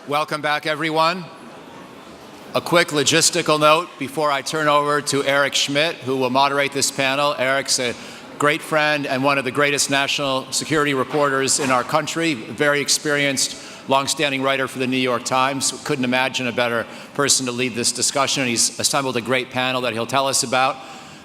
Welcome back, everyone. A quick logistical note before I turn over to Eric Schmitt, who will moderate this panel. Eric's a great friend and one of the greatest national security reporters in our country, very experienced, long-standing writer for the New York Times. Couldn't imagine a better person to lead this discussion. He's assembled a great panel that he'll tell us about.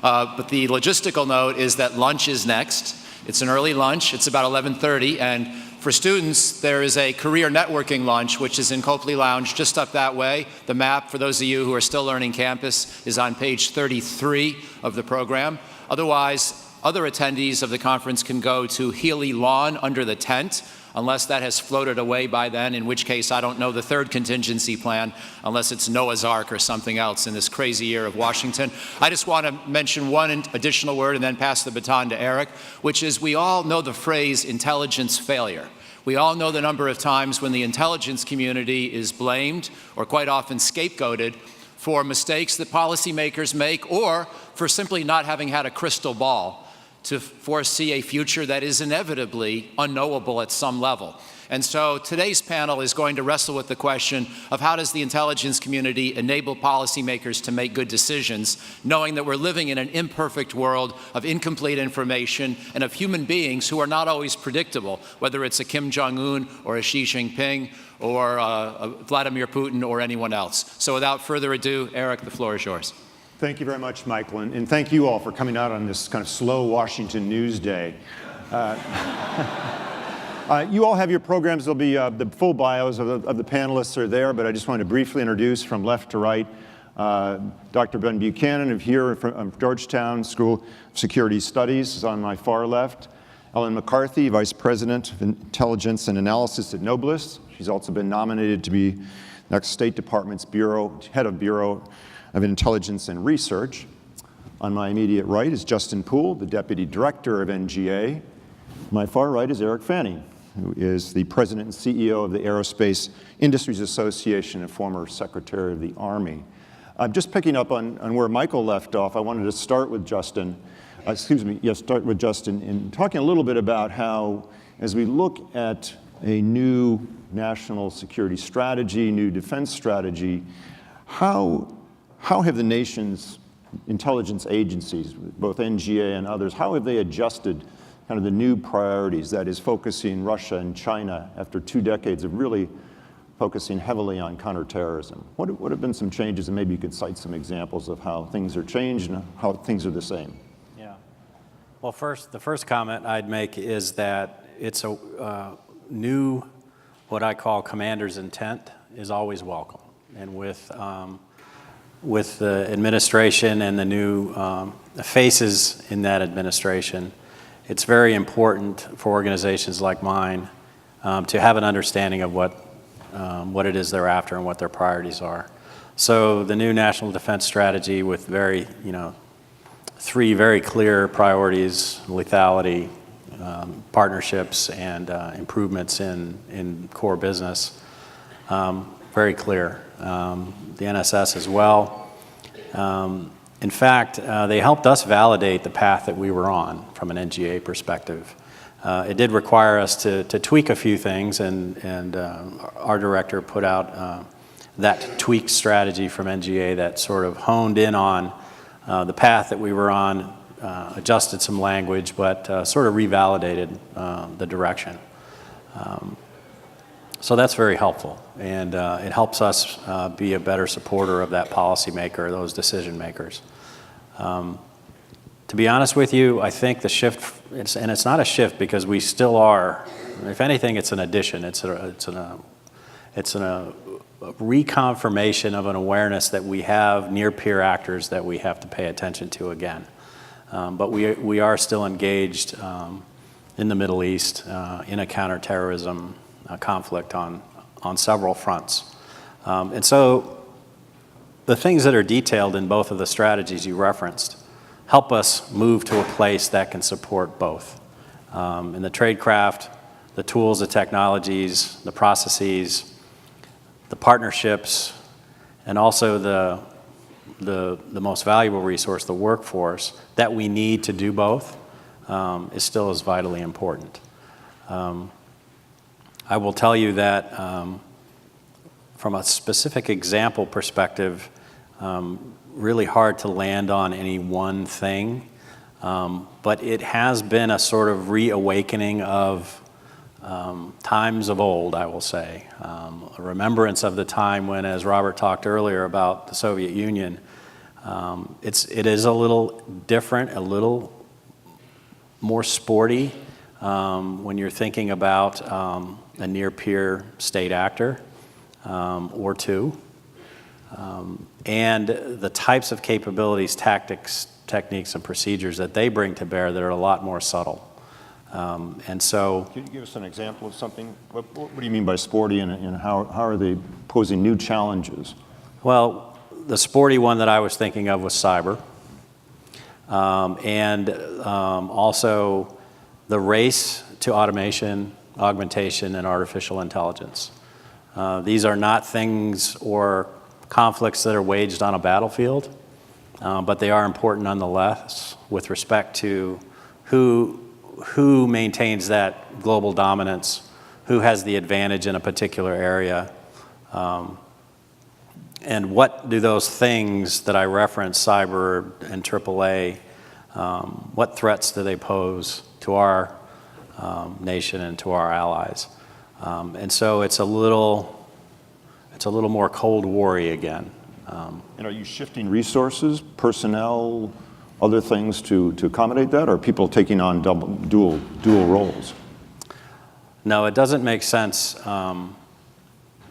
But the logistical note is that lunch is next. It's an early lunch. It's about 11:30, and for students, there is a career networking lunch, which is in Copley Lounge, just up that way. The map, for those of you who are still learning campus, is on page 33 of the program. Otherwise, other attendees of the conference can go to Healy Lawn under the tent, unless that has floated away by then, in which case I don't know the third contingency plan, unless it's Noah's Ark or something else in this crazy year of Washington. I just want to mention one additional word and then pass the baton to Eric, which is we all know the phrase intelligence failure. We all know the number of times when the intelligence community is blamed, or quite often scapegoated, for mistakes that policymakers make, or for simply not having had a crystal ball to foresee a future that is inevitably unknowable at some level. And so today's panel is going to wrestle with the question of how does the intelligence community enable policymakers to make good decisions, knowing that we're living in an imperfect world of incomplete information and of human beings who are not always predictable, whether it's a Kim Jong-un or a Xi Jinping or a Vladimir Putin or anyone else. So without further ado, Eric, the floor is yours. Thank you very much, Michael, and thank you all for coming out on this kind of slow Washington news day. You all have your programs. There'll be the full bios of the panelists are there, but I just wanted to briefly introduce from left to right Dr. Ben Buchanan here from Georgetown School of Security Studies is on my far left. Ellen McCarthy, Vice President of Intelligence and Analysis at Noblis. She's also been nominated to be next State Department's Head of Bureau of Intelligence and Research. On my immediate right is Justin Poole, the Deputy Director of NGA. My far right is Eric Fanning, who is the President and CEO of the Aerospace Industries Association and former Secretary of the Army. Just picking up on where Michael left off, I wanted to start with Justin. Start with Justin in talking a little bit about how, as we look at a new national security strategy, new defense strategy, how have the nation's intelligence agencies, both NGA and others, how have they adjusted kind of the new priorities, that is focusing Russia and China after 2 decades of really focusing heavily on counterterrorism? What have been some changes, and maybe you could cite some examples of how things are changed and how things are the same? Yeah. Well, the first comment I'd make is that it's a new, what I call commander's intent, is always welcome. And with the administration and the new faces in that administration, it's very important for organizations like mine to have an understanding of what it is they're after and what their priorities are. So the new national defense strategy with 3 very clear priorities: lethality, partnerships, and improvements in core business. Very clear. The NSS as well. In fact, they helped us validate the path that we were on from an NGA perspective. It did require us to tweak a few things, and our director put out that tweak strategy from NGA that sort of honed in on the path that we were on, adjusted some language, but sort of revalidated the direction. So that's very helpful, and it helps us be a better supporter of that policymaker, those decision makers. To be honest with you, I think the shift, and it's not a shift because we still are, if anything, it's an addition. It's a reconfirmation of an awareness that we have near peer actors that we have to pay attention to again. But we are still engaged in the Middle East in a counterterrorism conflict on several fronts. And so the things that are detailed in both of the strategies you referenced help us move to a place that can support both. In the tradecraft, the tools, the technologies, the processes, the partnerships, and also the most valuable resource, the workforce, that we need to do both is still as vitally important. I will tell you that from a specific example perspective, really hard to land on any one thing, but it has been a sort of reawakening of times of old, I will say. A remembrance of the time when, as Robert talked earlier about the Soviet Union, it is a little different, a little more sporty when you're thinking about a near-peer state actor or two. And the types of capabilities, tactics, techniques, and procedures that they bring to bear that are a lot more subtle. And so... Can you give us an example of something? What do you mean by sporty, and how are they posing new challenges? Well, the sporty one that I was thinking of was cyber. And also the race to automation, augmentation, and artificial intelligence. These are not things or conflicts that are waged on a battlefield, but they are important nonetheless with respect to who maintains that global dominance, who has the advantage in a particular area, and what do those things that I referenced, cyber and AAA, what threats do they pose to our nation and to our allies? And so it's a little more Cold War-y again. And are you shifting resources, personnel, other things to accommodate that, or are people taking on dual roles? No, it doesn't make sense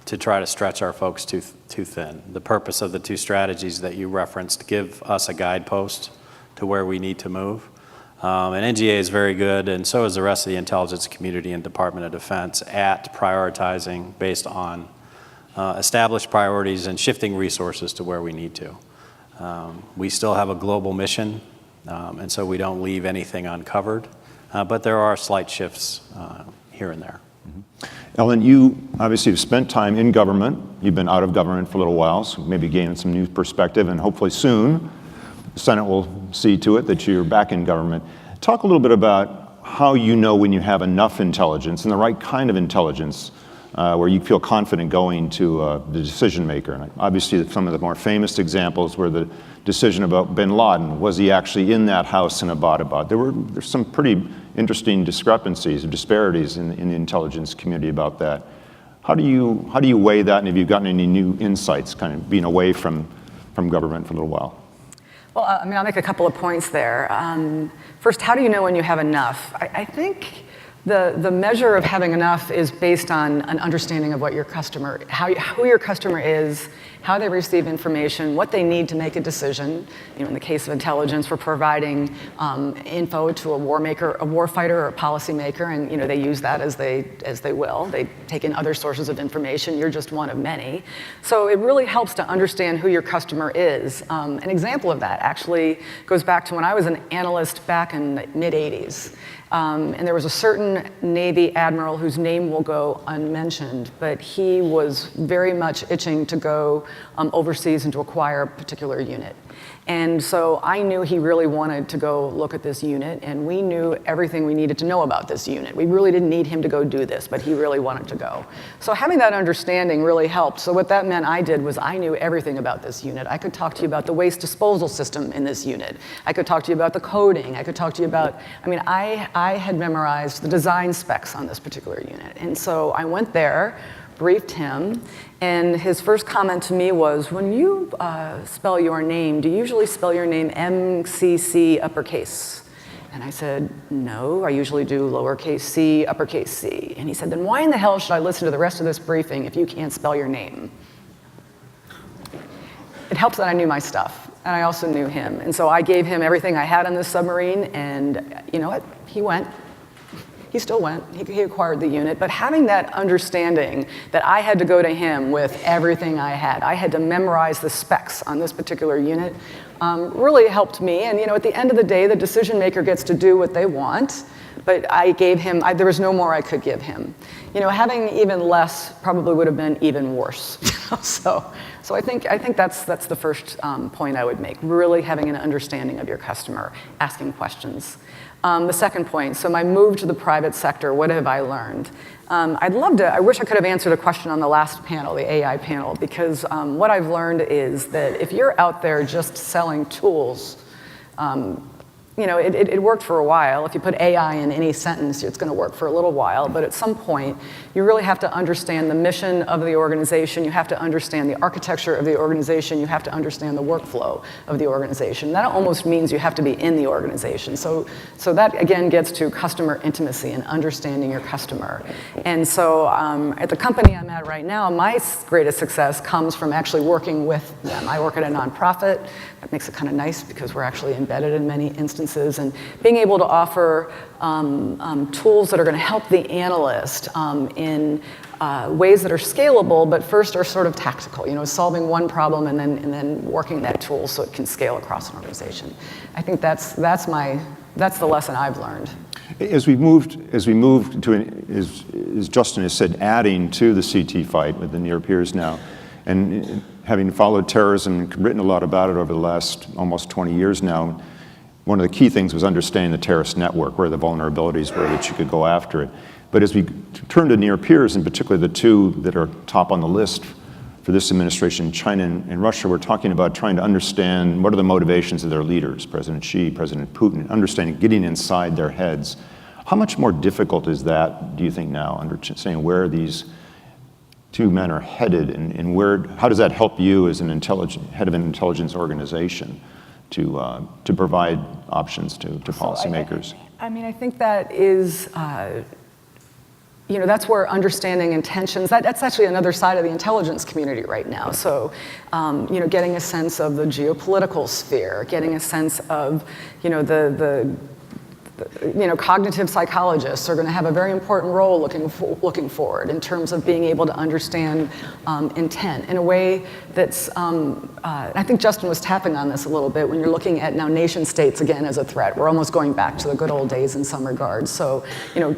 to try to stretch our folks too thin. The purpose of the two strategies that you referenced give us a guidepost to where we need to move. And NGA is very good, and so is the rest of the intelligence community and Department of Defense at prioritizing based on established priorities and shifting resources to where we need to. We still have a global mission, and so we don't leave anything uncovered, but there are slight shifts here and there. Mm-hmm. Ellen, you obviously have spent time in government. You've been out of government for a little while, so maybe gaining some new perspective, and hopefully soon the Senate will see to it that you're back in government. Talk a little bit about how you know when you have enough intelligence and the right kind of intelligence where you feel confident going to the decision maker. And obviously some of the more famous examples were the decision about bin Laden. Was he actually in that house in Abbottabad? There's some pretty interesting discrepancies or disparities in the intelligence community about that. How do you weigh that, and have you gotten any new insights kind of being away from government for a little while? Well, I'll make a couple of points there. First, how do you know when you have enough? I think the measure of having enough is based on an understanding of what your customer, who your customer is, how they receive information, what they need to make a decision. In the case of intelligence, we're providing info to a warfighter or a policymaker, and they use that as they will. They take in other sources of information. You're just one of many. So it really helps to understand who your customer is. An example of that actually goes back to when I was an analyst back in the mid-'80s. And there was a certain Navy admiral whose name will go unmentioned, but he was very much itching to go overseas and to acquire a particular unit. And so I knew he really wanted to go look at this unit, and we knew everything we needed to know about this unit. We really didn't need him to go do this, but he really wanted to go. So having that understanding really helped. So what that meant I did was I knew everything about this unit. I could talk to you about the waste disposal system in this unit. I could talk to you about the coding. I could talk to you about, I had memorized the design specs on this particular unit. And so I went there, briefed him, and his first comment to me was, when you spell your name, do you usually spell your name MCC uppercase? And I said, no, I usually do lowercase c, uppercase c. And he said, then why in the hell should I listen to the rest of this briefing if you can't spell your name? It helps that I knew my stuff, and I also knew him. And so I gave him everything I had on this submarine, and you know what? He went. He still went. He acquired the unit. But having that understanding that I had to go to him with everything I had to memorize the specs on this particular unit, really helped me. And at the end of the day, the decision maker gets to do what they want. But I gave him, there was no more I could give him. Having even less probably would have been even worse. So I think that's the first point I would make, really having an understanding of your customer, asking questions. The second point, so my move to the private sector, what have I learned? I wish I could have answered a question on the last panel, the AI panel, because what I've learned is that if you're out there just selling tools, it worked for a while. If you put AI in any sentence, it's going to work for a little while. But at some point, you really have to understand the mission of the organization. You have to understand the architecture of the organization. You have to understand the workflow of the organization. That almost means you have to be in the organization. So that, again, gets to customer intimacy and understanding your customer. And so at the company I'm at right now, my greatest success comes from actually working with them. I work at a nonprofit. That makes it kind of nice because we're actually embedded in many instances, and being able to offer tools that are going to help the analyst in ways that are scalable, but first are sort of tactical. Solving one problem and then working that tool so it can scale across an organization. I think that's the lesson I've learned. As we moved to, as Justin has said, adding to the CT fight with the near peers now, and having followed terrorism and written a lot about it over the last almost 20 years now, one of the key things was understanding the terrorist network, where the vulnerabilities were that you could go after it. But as we turn to near peers, and particularly the two that are top on the list for this administration, China and Russia, we're talking about trying to understand what are the motivations of their leaders, President Xi, President Putin, understanding, getting inside their heads. How much more difficult is that, do you think now, understanding where these two men are headed, and how does that help you as an head of an intelligence organization to provide options to policymakers? I think that is, that's where understanding intentions, that's actually another side of the intelligence community right now. So, getting a sense of the geopolitical sphere, getting a sense of, cognitive psychologists are going to have a very important role looking forward in terms of being able to understand intent in a way that's, I think Justin was tapping on this a little bit when you're looking at now nation states again as a threat. We're almost going back to the good old days in some regards. So,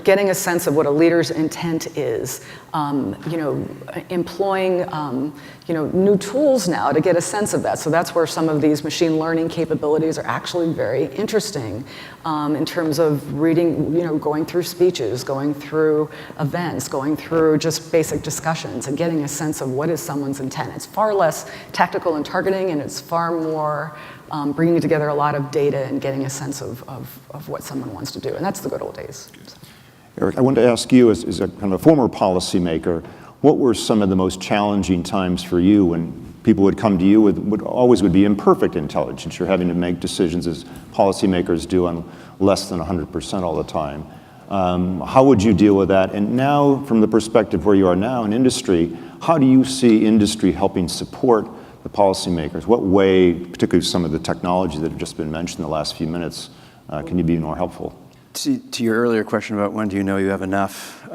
getting a sense of what a leader's intent is, employing, new tools now to get a sense of that. So that's where some of these machine learning capabilities are actually very interesting in terms of reading, going through speeches, going through events, going through just basic discussions and getting a sense of what is someone's intent. It's far less tactical and targeting, and it's far more bringing together a lot of data and getting a sense of what someone wants to do. And that's the good old days. So. Eric, I wanted to ask you, as a kind of a former policymaker, what were some of the most challenging times for you when people would come to you with what always would be imperfect intelligence? You're having to make decisions as policymakers do on less than 100% all the time. How would you deal with that? And now, from the perspective where you are now in industry, how do you see industry helping support the policymakers? What way, particularly some of the technology that have just been mentioned in the last few minutes, can you be more helpful? To your earlier question about when do you know you have enough,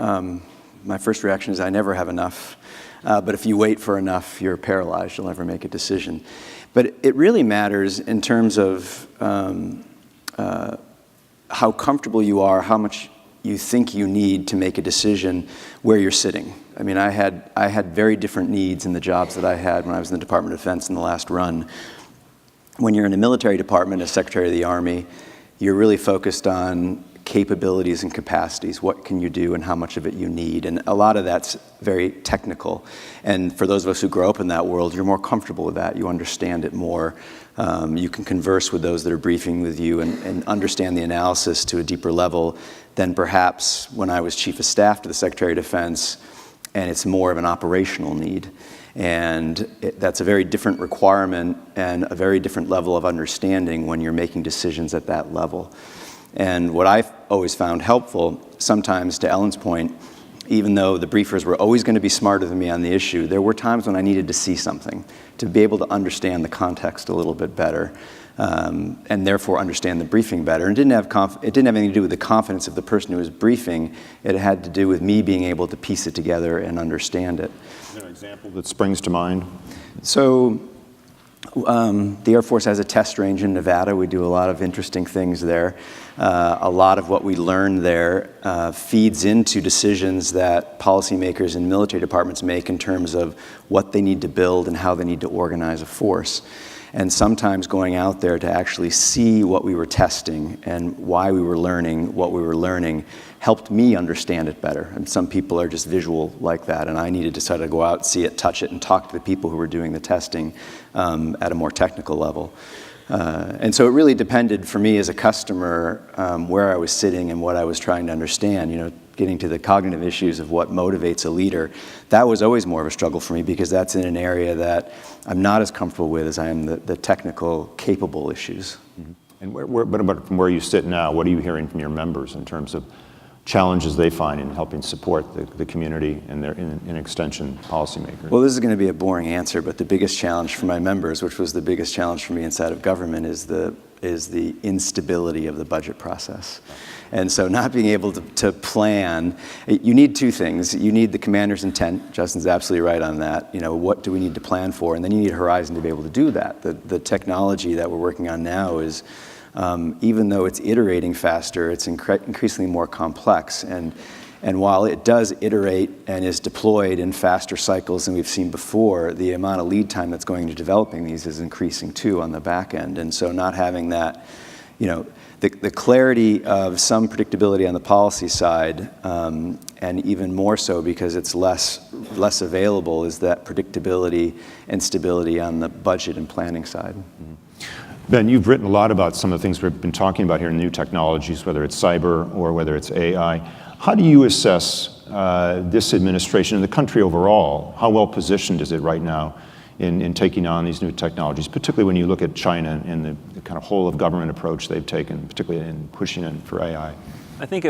my first reaction is I never have enough. But if you wait for enough, you're paralyzed. You'll never make a decision. But it really matters in terms of how comfortable you are, how much you think you need to make a decision where you're sitting. I mean, I had very different needs in the jobs that I had when I was in the Department of Defense in the last run. When you're in a military department as Secretary of the Army, you're really focused on capabilities and capacities. What can you do and how much of it you need? And a lot of that's very technical. And for those of us who grow up in that world, you're more comfortable with that. You understand it more. You can converse with those that are briefing with you and understand the analysis to a deeper level than perhaps when I was Chief of Staff to the Secretary of Defense, and it's more of an operational need. And that's a very different requirement and a very different level of understanding when you're making decisions at that level. And what I've always found helpful, sometimes to Ellen's point, even though the briefers were always going to be smarter than me on the issue, there were times when I needed to see something, to be able to understand the context a little bit better, and therefore understand the briefing better. And it didn't have anything to do with the confidence of the person who was briefing. It had to do with me being able to piece it together and understand it. Is there an example that springs to mind? So The Air Force has a test range in Nevada. We do a lot of interesting things there. A lot of what we learn there feeds into decisions that policymakers and military departments make in terms of what they need to build and how they need to organize a force. And sometimes going out there to actually see what we were testing and why we were learning what we were learning helped me understand it better. And some people are just visual like that, and I needed to sort of go out, see it, touch it, and talk to the people who were doing the testing at a more technical level. And so it really depended for me as a customer where I was sitting and what I was trying to understand. You know, getting to the cognitive issues of what motivates a leader, that was always more of a struggle for me because that's in an area that I'm not as comfortable with as I am the technical, capable issues. Mm-hmm. And what about from where you sit now? What are you hearing from your members in terms of challenges they find in helping support the community and their, in extension, policymakers? Well, this is going to be a boring answer, but the biggest challenge for my members, which was the biggest challenge for me inside of government, is the instability of the budget process. And so not being able to plan, you need two things. You need the commander's intent. Justin's absolutely right on that. You know, what do we need to plan for? And then you need a horizon to be able to do that. The technology that we're working on now is, even though it's iterating faster, it's increasingly more complex. And while it does iterate and is deployed in faster cycles than we've seen before, the amount of lead time that's going into developing these is increasing too on the back end. And so not having that, you know, the clarity of some predictability on the policy side, and even more so because it's less available, is that predictability and stability on the budget and planning side. Mm-hmm. Ben, you've written a lot about some of the things we've been talking about here in new technologies, whether it's cyber or whether it's AI. How do you assess this administration and the country overall? How well positioned is it right now in taking on these new technologies, particularly when you look at China and the kind of whole of government approach they've taken, particularly in pushing in for AI? I think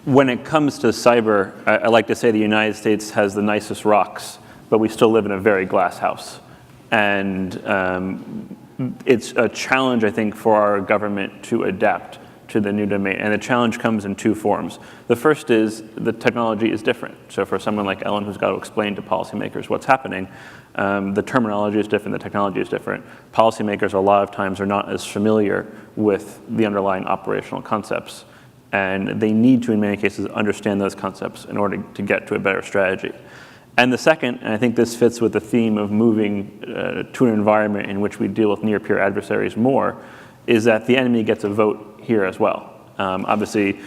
when it comes to cyber, I like to say the United States has the nicest rocks, but we still live in a very glass house. And it's a challenge, I think, for our government to adapt to the new domain. And the challenge comes in two forms. The first is the technology is different. So for someone like Ellen, who's got to explain to policymakers what's happening, the terminology is different, the technology is different. Policymakers a lot of times are not as familiar with the underlying operational concepts. And they need to, in many cases, understand those concepts in order to get to a better strategy. And the second, and I think this fits with the theme of moving to an environment in which we deal with near-peer adversaries more, is that the enemy gets a vote here as well. Obviously,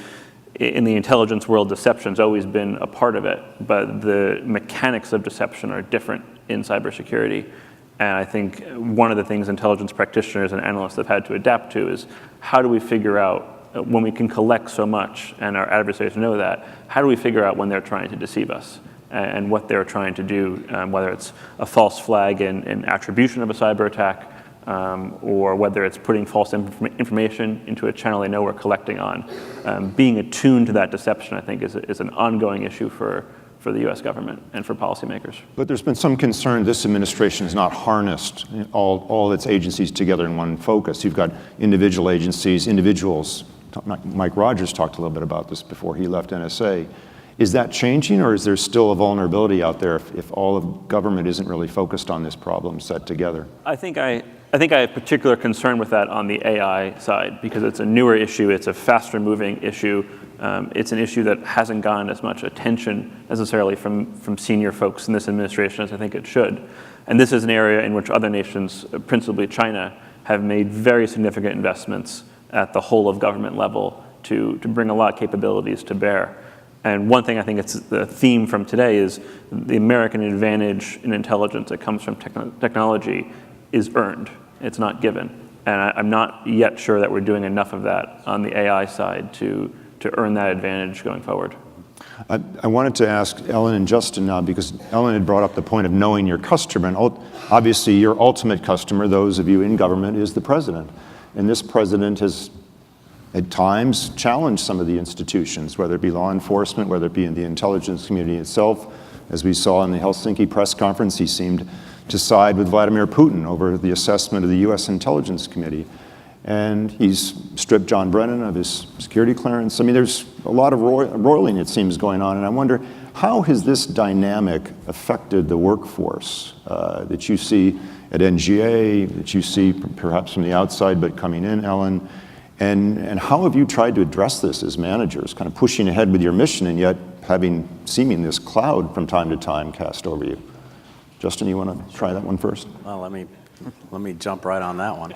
in the intelligence world, deception's always been a part of it, but the mechanics of deception are different in cybersecurity. And I think one of the things intelligence practitioners and analysts have had to adapt to is how do we figure out, when we can collect so much and our adversaries know that, how do we figure out when they're trying to deceive us? And what they're trying to do, whether it's a false flag in attribution of a cyber attack, or whether it's putting false information into a channel they know we're collecting on. Being attuned to that deception, I think, is an ongoing issue for the U.S. government and for policymakers. But there's been some concern this administration has not harnessed all its agencies together in one focus. You've got individual agencies, individuals. Mike Rogers talked a little bit about this before he left NSA. Is that changing, or is there still a vulnerability out there if all of government isn't really focused on this problem set together? I think I have particular concern with that on the AI side because it's a newer issue, it's a faster moving issue, it's an issue that hasn't gotten as much attention necessarily from senior folks in this administration as I think it should. And this is an area in which other nations, principally China, have made very significant investments at the whole of government level to bring a lot of capabilities to bear. And one thing I think it's the theme from today is the American advantage in intelligence that comes from technology is earned. It's not given. And I'm not yet sure that we're doing enough of that on the AI side to earn that advantage going forward. I wanted to ask Ellen and Justin now, because Ellen had brought up the point of knowing your customer. And obviously, your ultimate customer, those of you in government, is the president. And this president has at times challenged some of the institutions, whether it be law enforcement, whether it be in the intelligence community itself. As we saw in the Helsinki press conference, he seemed to side with Vladimir Putin over the assessment of the U.S. Intelligence Committee. And he's stripped John Brennan of his security clearance. I mean, there's a lot of roiling, it seems, going on. And I wonder, how has this dynamic affected the workforce that you see at NGA, that you see perhaps from the outside but coming in, Ellen? And how have you tried to address this as managers, kind of pushing ahead with your mission and yet seeming this cloud from time to time cast over you? Justin, you want to try that one first? Well, let me jump right on that one.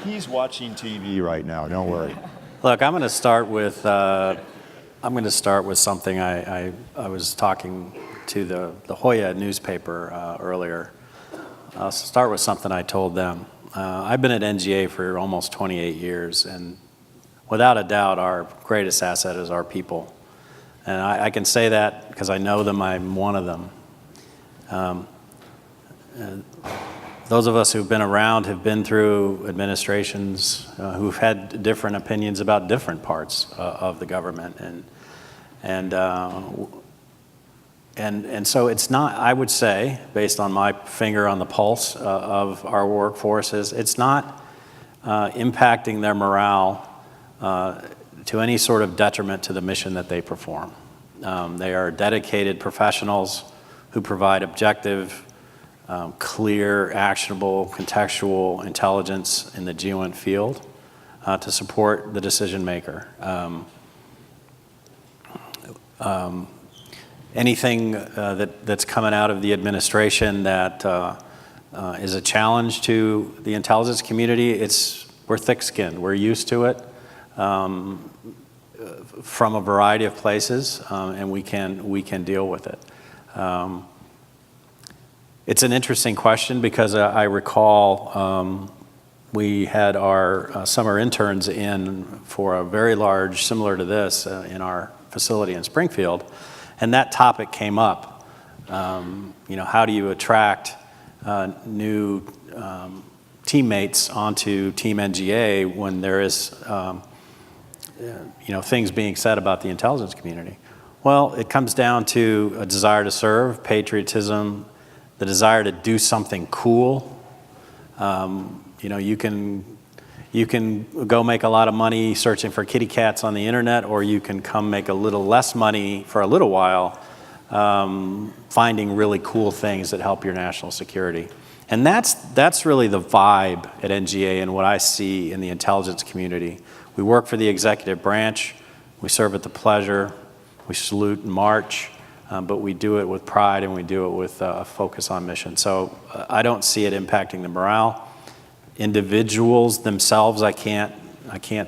He's watching TV right now, don't worry. Look, I'm going to start with something I was talking to the Hoya newspaper earlier. I'll start with something I told them. I've been at NGA for almost 28 years, and without a doubt, our greatest asset is our people. And I can say that because I know them, I'm one of them. Those of us who've been around have been through administrations who've had different opinions about different parts of the government. And so it's not, I would say, based on my finger on the pulse of our workforce, it's not impacting their morale to any sort of detriment to the mission that they perform. They are dedicated professionals who provide objective, clear, actionable, contextual intelligence in the GEOINT field to support the decision maker. Anything that's coming out of the administration that is a challenge to the intelligence community, we're thick-skinned. We're used to it from a variety of places, and we can deal with it. It's an interesting question because I recall we had our summer interns in for a very large, similar to this, in our facility in Springfield. And that topic came up. How do you attract new teammates onto Team NGA when there is, things being said about the intelligence community? Well, it comes down to a desire to serve, patriotism, the desire to do something cool. You can go make a lot of money searching for kitty cats on the internet, or you can come make a little less money for a little while finding really cool things that help your national security. And that's really the vibe at NGA and what I see in the intelligence community. We work for the executive branch, we serve at the pleasure, we salute and march, but we do it with pride and we do it with a focus on mission. So I don't see it impacting the morale. Individuals themselves, I can't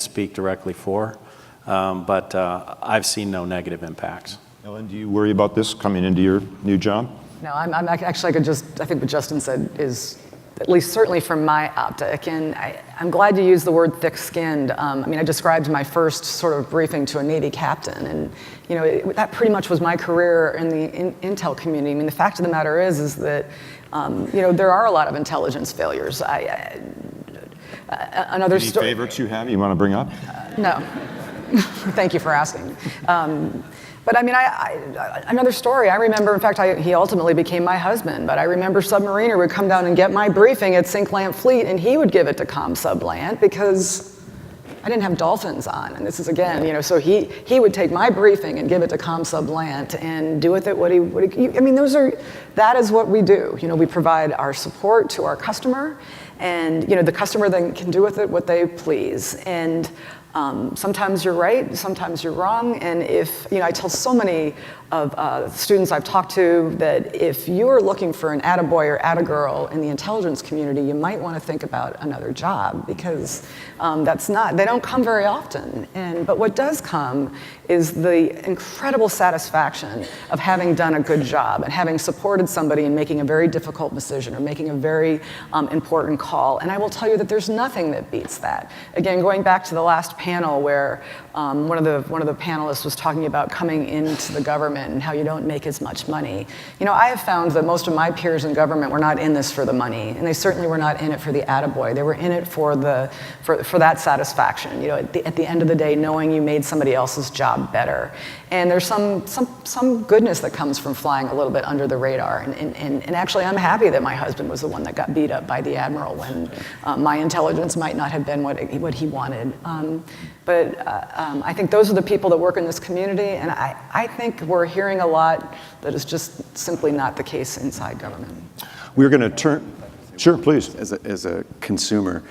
speak directly for, but I've seen no negative impacts. Ellen, do you worry about this coming into your new job? No, I'm actually, I think what Justin said is, at least certainly from my optic, and I'm glad you used the word thick-skinned. I described my first sort of briefing to a Navy captain, and that pretty much was my career in the intel community. The fact of the matter is that there are a lot of intelligence failures. Another Any favorites you have you want to bring up? No. Thank you for asking. But another story. I remember, in fact, he ultimately became my husband, but I remember Submariner would come down and get my briefing at Synclant Fleet, and he would give it to CommSubLant because I didn't have dolphins on. And this is, again, so he would take my briefing and give it to CommSubLant and do with it what he that is what we do. We provide our support to our customer, and the customer then can do with it what they please. And sometimes you're right, sometimes you're wrong, and I tell so many of students I've talked to that if you're looking for an attaboy or attagirl in the intelligence community, you might want to think about another job, because they don't come very often. But what does come is the incredible satisfaction of having done a good job and having supported somebody in making a very difficult decision or making a very important call. And I will tell you that there's nothing that beats that. Again, going back to the last panel where one of the panelists was talking about coming into the government and how you don't make as much money. I have found that most of my peers in government were not in this for the money, and they certainly were not in it for the attaboy. They were in it for that satisfaction. At the end of the day, knowing you made somebody else's job better. And there's some goodness that comes from flying a little bit under the radar. And actually, I'm happy that my husband was the one that got beat up by the admiral when my intelligence might not have been what he wanted. But I think those are the people that work in this community, and I think we're hearing a lot that is just simply not the case inside government. We're going to turn, sure, please. As a consumer,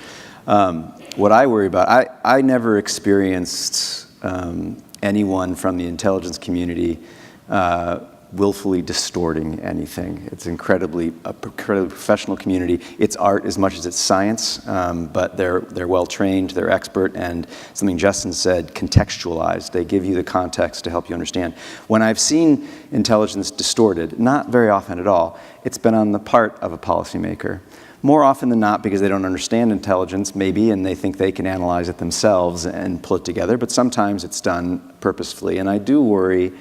what I worry about, I never experienced anyone from the intelligence community willfully distorting anything. It's incredibly professional community. It's art as much as it's science, but they're well trained, they're expert, and something Justin said, contextualized. They give you the context to help you understand. When I've seen intelligence distorted, not very often at all, it's been on the part of a policymaker. More often than not because they don't understand intelligence, maybe, and they think they can analyze it themselves and pull it together, but sometimes it's done purposefully. And I do worry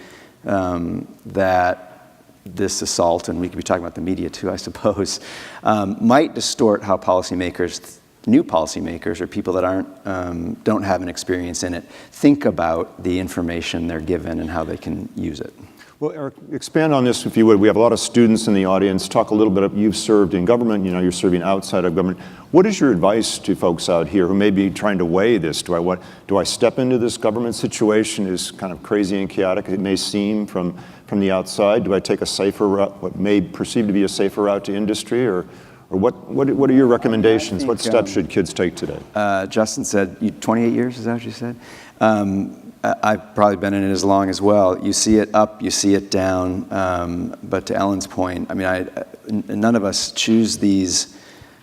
that this assault, and we could be talking about the media too, I suppose, might distort how policymakers, new policymakers, or people that don't have an experience in it, think about the information they're given and how they can use it. Well, Eric, expand on this if you would. We have a lot of students in the audience. Talk a little bit, you've served in government, you're serving outside of government. What is your advice to folks out here who may be trying to weigh this? Do I step into this government situation as kind of crazy and chaotic as it may seem from the outside? Do I take a safer route, what may perceive to be a safer route to industry, or what are your recommendations? What steps should kids take today? Justin said, 28 years, is that what you said? I've probably been in it as long as well. You see it up, you see it down. But to Ellen's point, I mean, none of us choose these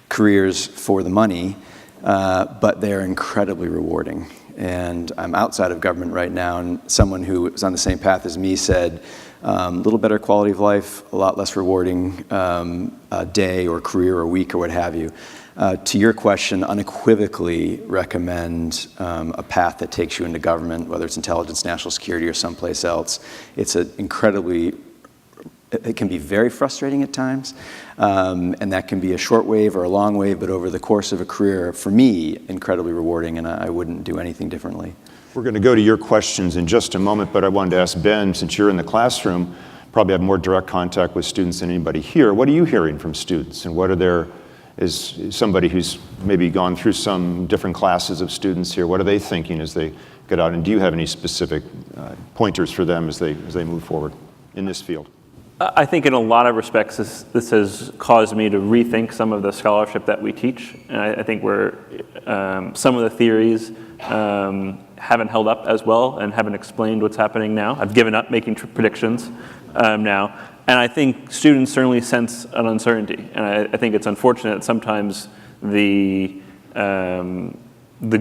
careers for the money, but they're incredibly rewarding. And I'm outside of government right now, and someone who was on the same path as me said, a little better quality of life, a lot less rewarding day or career or week or what have you. To your question, unequivocally recommend a path that takes you into government, whether it's intelligence, national security, or someplace else. It's it can be very frustrating at times, and that can be a short wave or a long wave, but over the course of a career, for me, incredibly rewarding, and I wouldn't do anything differently. We're going to go to your questions in just a moment, but I wanted to ask Ben, since you're in the classroom, probably have more direct contact with students than anybody here. What are you hearing from students, and what are their, as somebody who's maybe gone through some different classes of students here, what are they thinking as they get out, and do you have any specific pointers for them as they move forward in this field? I think in a lot of respects, this has caused me to rethink some of the scholarship that we teach. And I think some of the theories haven't held up as well and haven't explained what's happening now. I've given up making predictions now. And I think students certainly sense an uncertainty. And I think it's unfortunate that sometimes the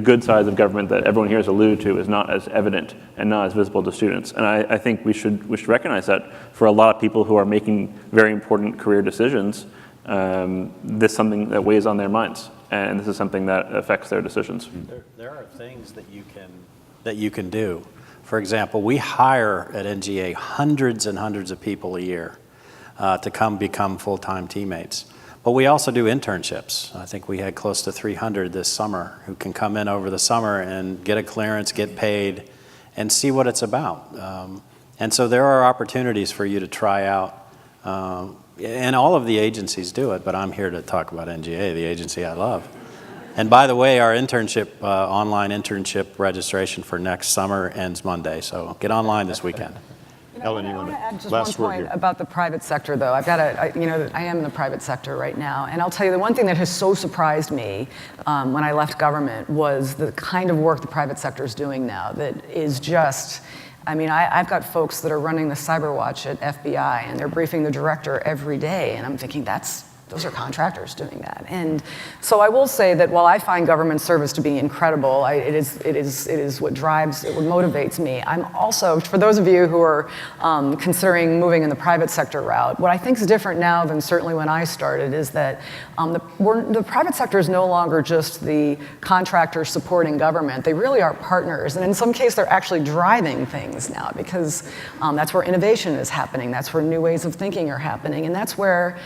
good sides of government that everyone here has alluded to is not as evident and not as visible to students. And I think we should recognize that for a lot of people who are making very important career decisions, this is something that weighs on their minds. And this is something that affects their decisions. There are things that you can do. For example, we hire at NGA hundreds and hundreds of people a year to become full-time teammates. But we also do internships. I think we had close to 300 this summer who can come in over the summer and get a clearance, get paid, and see what it's about. And so there are opportunities for you to try out. And all of the agencies do it, but I'm here to talk about NGA, the agency I love. And by the way, our internship, online internship registration for next summer ends Monday, so get online this weekend. Ellen, you I want want to add just last one word point here. about the private sector, though. I am in the private sector right now, and I'll tell you the one thing that has so surprised me when I left government was the kind of work the private sector is doing now that is just, I've got folks that are running the cyber watch at FBI, and they're briefing the director every day, and I'm thinking those are contractors doing that. And so I will say that while I find government service to be incredible, it is what drives, it what motivates me. I'm also, for those of you who are considering moving in the private sector route, what I think is different now than certainly when I started is that the private sector is no longer just the contractor supporting government. They really are partners. And in some cases, they're actually driving things now because that's where innovation is happening. That's where new ways of thinking are happening. And that's where,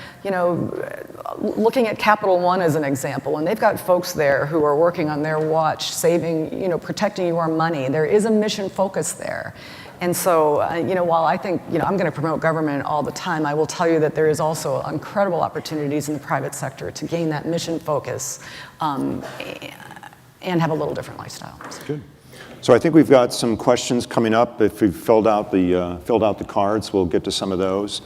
looking at Capital One as an example, and they've got folks there who are working on their watch, saving, protecting your money. There is a mission focus there. And so, while I think, I'm going to promote government all the time, I will tell you that there is also incredible opportunities in the private sector to gain that mission focus and have a little different lifestyle. Good. So I think we've got some questions coming up. If you've filled out the cards, we'll get to some of those.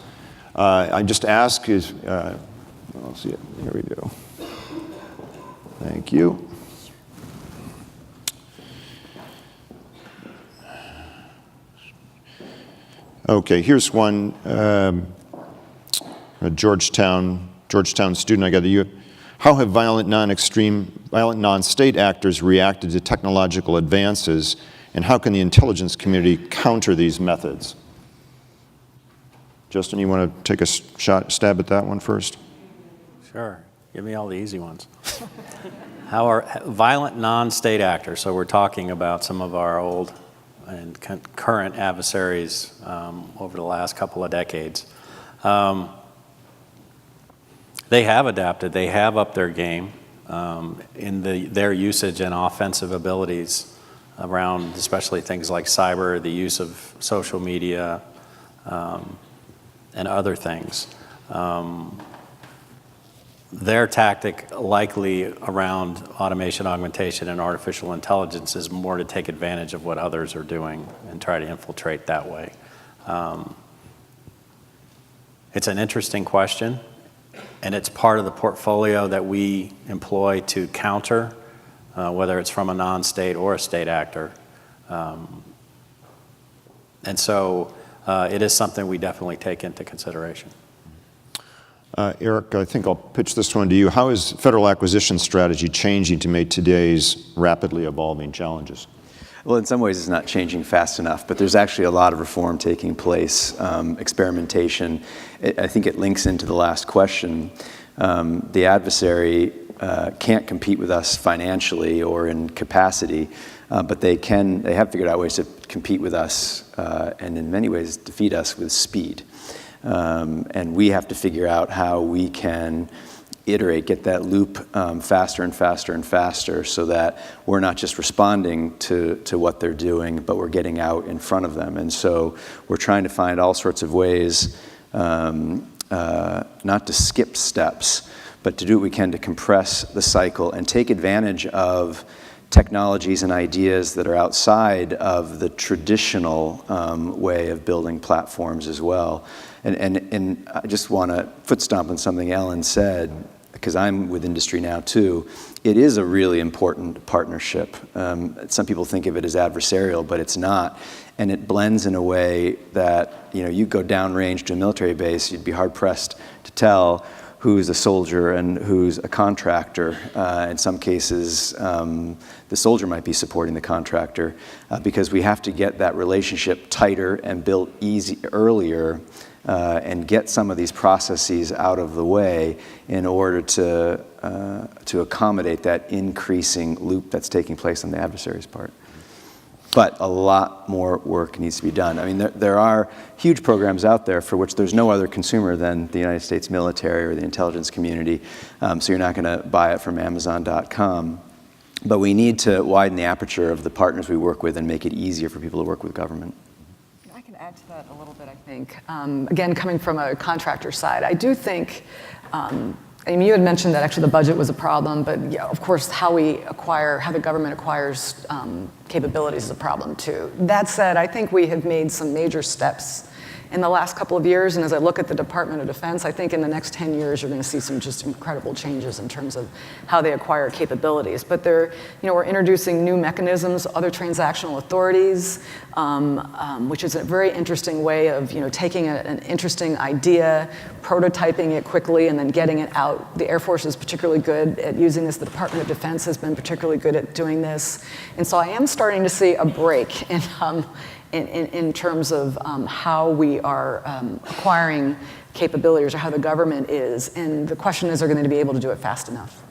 I just ask is, I'll see it. Here we go. Thank you. Okay, here's one. A Georgetown student. I got you. How have violent non-state actors reacted to technological advances, and how can the intelligence community counter these methods? Justin, you want to take a stab at that one first? Sure. Give me all the easy ones. How are violent non-state actors, so we're talking about some of our old and current adversaries over the last couple of decades. They have adapted. They have upped their game in their usage and offensive abilities around especially things like cyber, the use of social media, and other things. Their tactic likely around automation, augmentation, and artificial intelligence is more to take advantage of what others are doing and try to infiltrate that way. It's an interesting question, and it's part of the portfolio that we employ to counter, whether it's from a non-state or a state actor. And so it is something we definitely take into consideration. Eric, I think I'll pitch this one to you. How is federal acquisition strategy changing to meet today's rapidly evolving challenges? Well, in some ways it's not changing fast enough, but there's actually a lot of reform taking place, experimentation. I think it links into the last question. The adversary can't compete with us financially or in capacity, but they have figured out ways to compete with us and in many ways defeat us with speed. And we have to figure out how we can iterate, get that loop faster and faster and faster so that we're not just responding to what they're doing, but we're getting out in front of them. And so we're trying to find all sorts of ways not to skip steps, but to do what we can to compress the cycle and take advantage of technologies and ideas that are outside of the traditional way of building platforms as well. And I just want to foot stomp on something Ellen said, because I'm with industry now too. It is a really important partnership. Some people think of it as adversarial, but it's not. And it blends in a way that, you go downrange to a military base, you'd be hard pressed to tell who's a soldier and who's a contractor. In some cases, the soldier might be supporting the contractor because we have to get that relationship tighter and built earlier and get some of these processes out of the way in order to accommodate that increasing loop that's taking place on the adversary's part. But a lot more work needs to be done. I mean, there are huge programs out there for which there's no other consumer than the United States military or the intelligence community, so you're not going to buy it from Amazon.com. But we need to widen the aperture of the partners we work with and make it easier for people to work with government. I can add to that a little bit, I think. Again, coming from a contractor side, I do think, you had mentioned that actually the budget was a problem, but yeah, of course, how the government acquires capabilities is a problem too. That said, I think we have made some major steps in the last couple of years, and as I look at the Department of Defense, I think in the next 10 years you're going to see some just incredible changes in terms of how they acquire capabilities. But we're introducing new mechanisms, other transactional authorities, which is a very interesting way of taking an interesting idea, prototyping it quickly, and then getting it out. The Air Force is particularly good at using this. The Department of Defense has been particularly good at doing this. And so I am starting to see a break in terms of how we are acquiring capabilities or how the government is. And the question is, are going to be able to do it fast enough?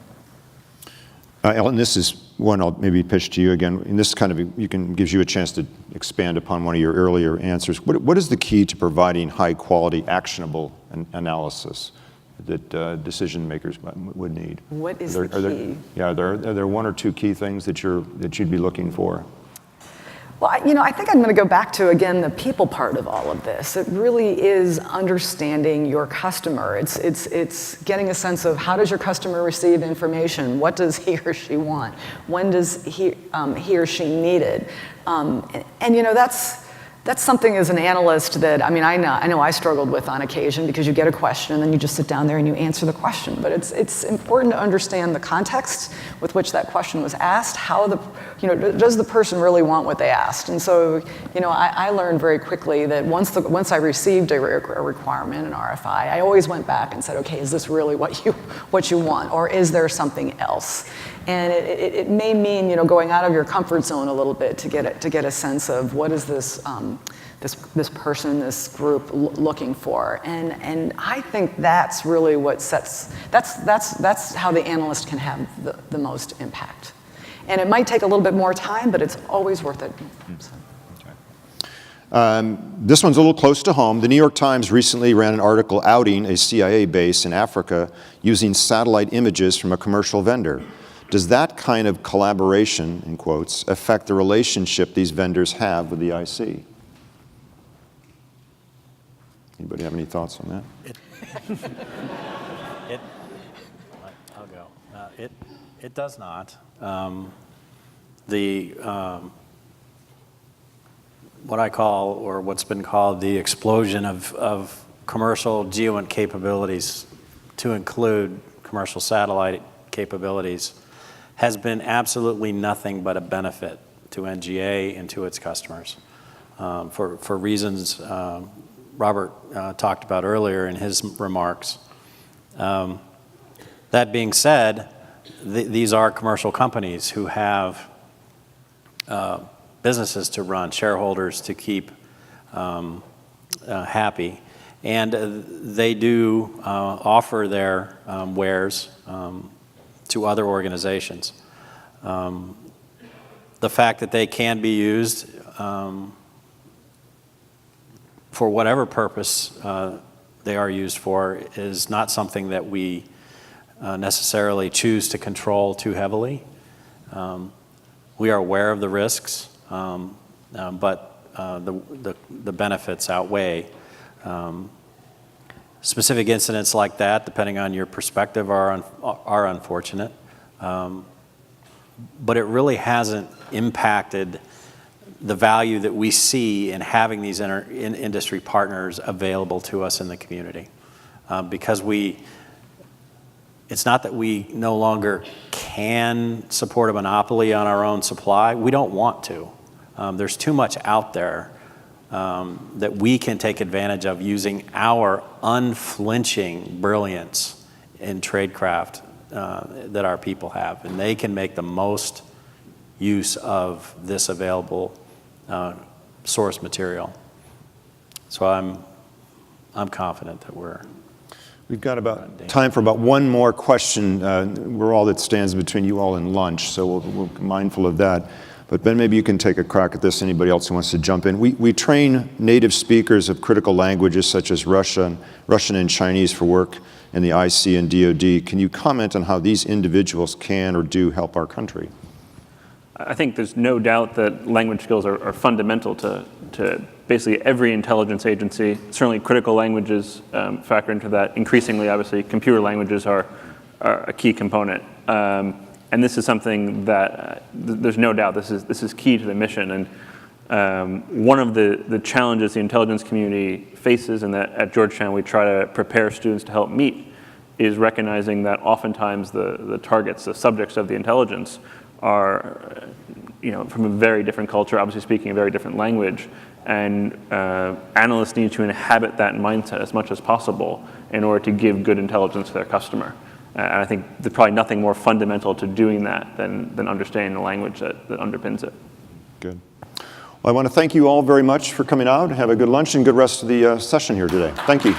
Ellen, this is one I'll maybe pitch to you again. And this gives you a chance to expand upon one of your earlier answers. What is the key to providing high quality, actionable analysis that decision makers would need? What is the key? Are there one or two key things that you'd be looking for? Well, I think I'm going to go back to, again, the people part of all of this. It really is understanding your customer. It's getting a sense of how does your customer receive information? What does he or she want? When does he or she need it? That's something as an analyst that, I know I struggled with on occasion, because you get a question and then you just sit down there and you answer the question. But it's important to understand the context with which that question was asked, does the person really want what they asked? And so, I learned very quickly that once I received a requirement, an RFI, I always went back and said, okay, is this really what you want? Or is there something else? And it may mean, going out of your comfort zone a little bit to get a sense of what is this person, this group looking for. And I think that's really what that's how the analyst can have the most impact. And it might take a little bit more time, but it's always worth it. This one's a little close to home. The New York Times recently ran an article outing a CIA base in Africa using satellite images from a commercial vendor. Does that kind of collaboration, in quotes, affect the relationship these vendors have with the IC? Anybody have any thoughts on that? I'll go. It does not. What I call, or what's been called, the explosion of commercial GEOINT capabilities to include commercial satellite capabilities has been absolutely nothing but a benefit to NGA and to its customers for reasons Robert talked about earlier in his remarks. That being said, these are commercial companies who have businesses to run, shareholders to keep happy, and they do offer their wares to other organizations. The fact that they can be used for whatever purpose they are used for is not something that we necessarily choose to control too heavily. We are aware of the risks, but the benefits outweigh. Specific incidents like that, depending on your perspective, are unfortunate, but it really hasn't impacted the value that we see in having these industry partners available to us in the community, because it's not that we no longer can support a monopoly on our own supply. We don't want to. There's too much out there that we can take advantage of using our unflinching brilliance in tradecraft that our people have, and they can make the most use of this available source material. So I'm confident that we've got about time for about one more question. We're all that stands between you all and lunch, so we're mindful of that. But Ben, maybe you can take a crack at this. Anybody else who wants to jump in? We train native speakers of critical languages such as Russian and Chinese for work in the IC and DoD. Can you comment on how these individuals can or do help our country? I think there's no doubt that language skills are fundamental to basically every intelligence agency. Certainly critical languages factor into that. Increasingly, obviously, computer languages are a key component. And this is something that there's no doubt this is key to the mission. And one of the challenges the intelligence community faces, and that at Georgetown we try to prepare students to help meet, is recognizing that oftentimes the targets, the subjects of the intelligence are from a very different culture, obviously speaking a very different language. And analysts need to inhabit that mindset as much as possible in order to give good intelligence to their customer. And I think there's probably nothing more fundamental to doing that than understanding the language that underpins it. Good. Well, I want to thank you all very much for coming out. Have a good lunch and good rest of the session here today. Thank you.